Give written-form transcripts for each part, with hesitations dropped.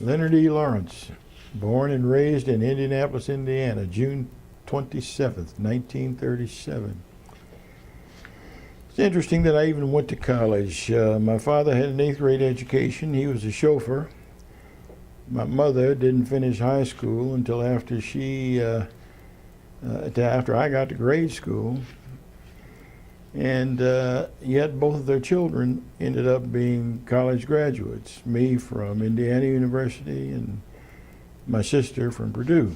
Leonard E. Lawrence, born and raised in Indianapolis, Indiana, June 27th, 1937. It's interesting that I even went to college. My father had an 8th grade education. He was a chauffeur. My mother didn't finish high school until after after I got to grade school. And yet both of their children ended up being college graduates, me from Indiana University and my sister from Purdue.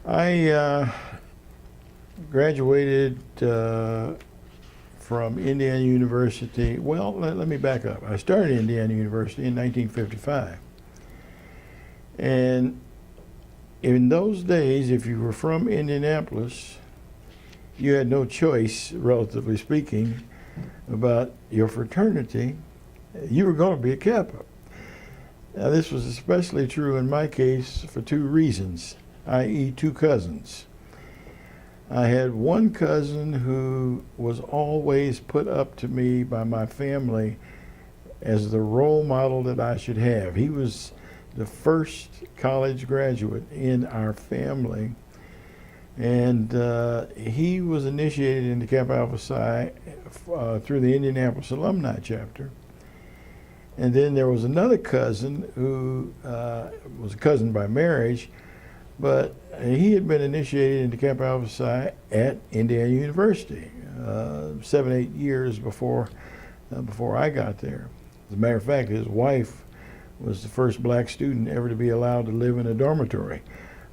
I graduated from Indiana University. Well, let me back up. I started Indiana University in 1955. And in those days, if you were from Indianapolis, you had no choice, relatively speaking, about your fraternity. You were going to be a Kappa. Now, this was especially true in my case for 2 reasons, i.e. 2 cousins. I had one cousin who was always put up to me by my family as the role model that I should have. He was the first college graduate in our family. And he was initiated into Kappa Alpha Psi through the Indianapolis alumni chapter. And then there was another cousin who was a cousin by marriage, but he had been initiated into Kappa Alpha Psi at Indiana University 7, 8 years before I got there. As a matter of fact, his wife was the first black student ever to be allowed to live in a dormitory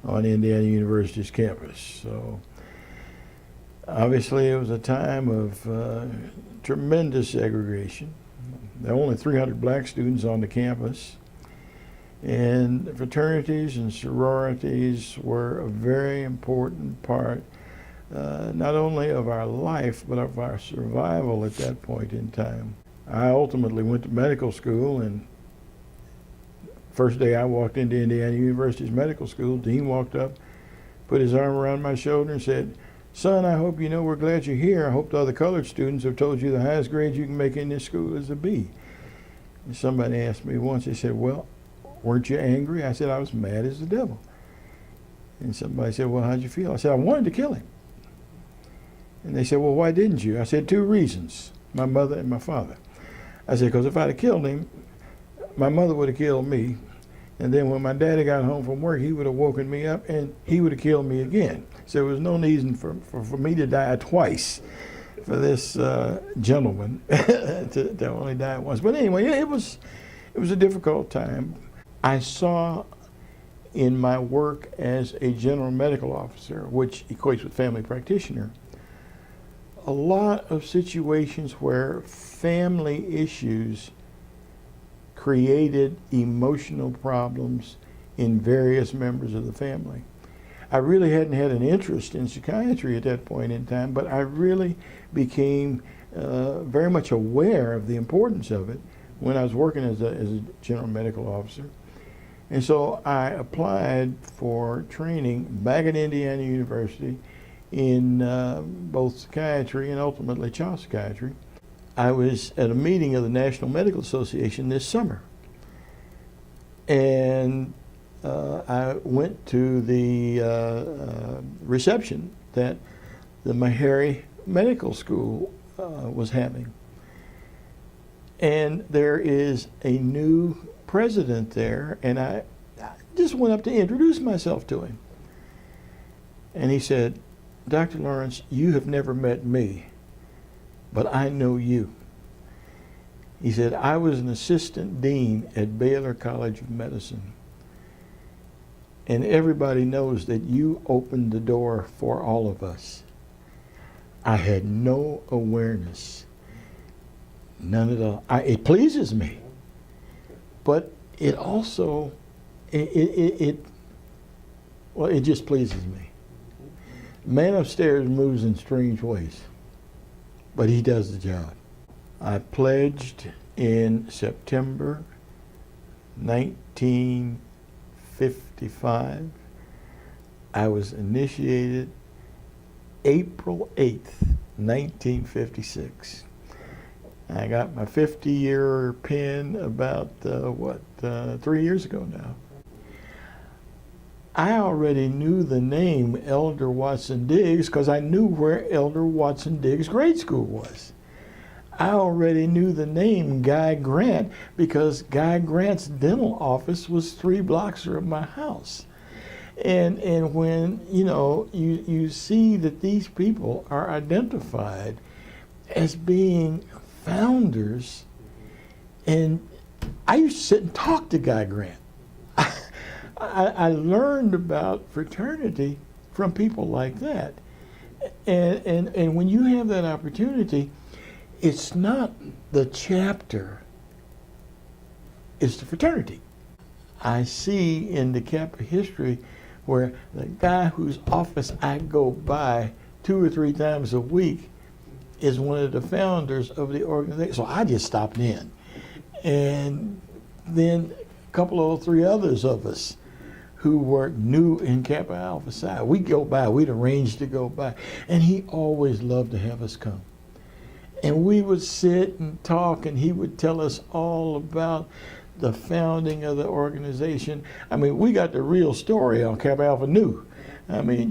on Indiana University's campus. So obviously it was a time of tremendous segregation. There were only 300 black students on the campus, and fraternities and sororities were a very important part not only of our life but of our survival at that point in time. I ultimately went to medical school, and first day I walked into Indiana University's medical school, Dean walked up, put his arm around my shoulder and said, "Son, I hope you know we're glad you're here. I hope the other colored students have told you the highest grade you can make in this school is a B." And somebody asked me once, they said, "Well, weren't you angry?" I said, "I was mad as the devil." And somebody said, "Well, how'd you feel?" I said, "I wanted to kill him." And they said, "Well, why didn't you?" I said, 2 reasons, my mother and my father. I said, because if I'd have killed him, my mother would have killed me, and then when my daddy got home from work, he would have woken me up and he would have killed me again. So there was no reason for me to die twice for this gentleman to only die once. But anyway, it was a difficult time. I saw in my work as a general medical officer, which equates with family practitioner, a lot of situations where family issues created emotional problems in various members of the family. I really hadn't had an interest in psychiatry at that point in time, but I really became very much aware of the importance of it when I was working as a general medical officer. And so I applied for training back at Indiana University in both psychiatry and ultimately child psychiatry. I was at a meeting of the National Medical Association this summer, and I went to the reception that the Meharry Medical School was having. And there is a new president there, and I just went up to introduce myself to him. And he said, "Dr. Lawrence, you have never met me, but I know you." He said, "I was an assistant dean at Baylor College of Medicine, and everybody knows that you opened the door for all of us." I had no awareness, none at all. It pleases me, but it also, it just pleases me. Man upstairs moves in strange ways, but he does the job. I pledged in September 1955. I was initiated April 8th, 1956. I got my 50-year pin about, 3 years ago now. I already knew the name Elder Watson Diggs because I knew where Elder Watson Diggs grade school was. I already knew the name Guy Grant because Guy Grant's dental office was 3 blocks from my house. And when, you see that these people are identified as being founders, and I used to sit and talk to Guy Grant. I learned about fraternity from people like that. And when you have that opportunity, it's not the chapter, it's the fraternity. I see in the Kappa history where the guy whose office I go by 2 or 3 times a week is one of the founders of the organization. So I just stopped in. And then a couple or 3 others of us who were new in Kappa Alpha Psi, we'd arranged to go by. And he always loved to have us come. And we would sit and talk, and he would tell us all about the founding of the organization. I mean, we got the real story on Kappa Alpha Nu. I mean,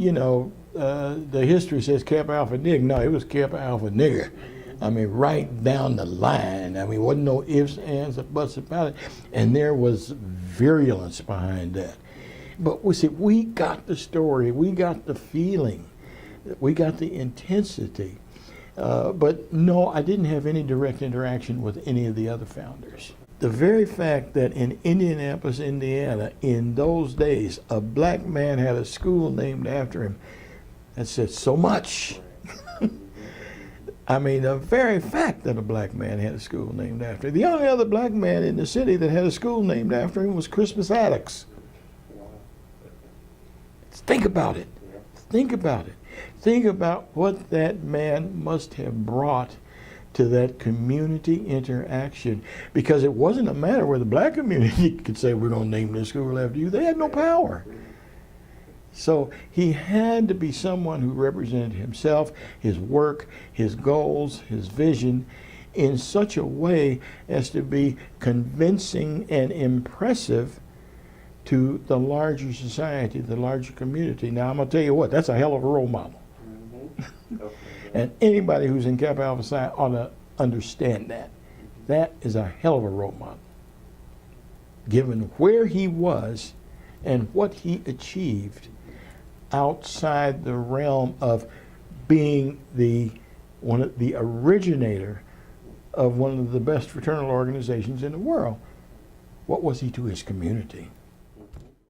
the history says Kappa Alpha Nig. No, it was Kappa Alpha Nigger. I mean, right down the line. I mean, wasn't no ifs, ands, or buts about it. And there was virulence behind that. But we got the story. We got the feeling. We got the intensity. But no, I didn't have any direct interaction with any of the other founders. The very fact that in Indianapolis, Indiana, in those days, a black man had a school named after him, that said so much. I mean, the very fact that a black man had a school named after him. The only other black man in the city that had a school named after him was Crispus Attucks. Think about it. Think about it. Think about what that man must have brought to that community interaction, because it wasn't a matter where the black community could say, we're going to name this school after you. They had no power. So he had to be someone who represented himself, his work, his goals, his vision in such a way as to be convincing and impressive to the larger society, the larger community. Now, I'm going to tell you what, that's a hell of a role model. And anybody who's in Kappa Alpha Psi ought to understand that. That is a hell of a role model, given where he was and what he achieved outside the realm of being the originator of one of the best fraternal organizations in the world. What was he to his community?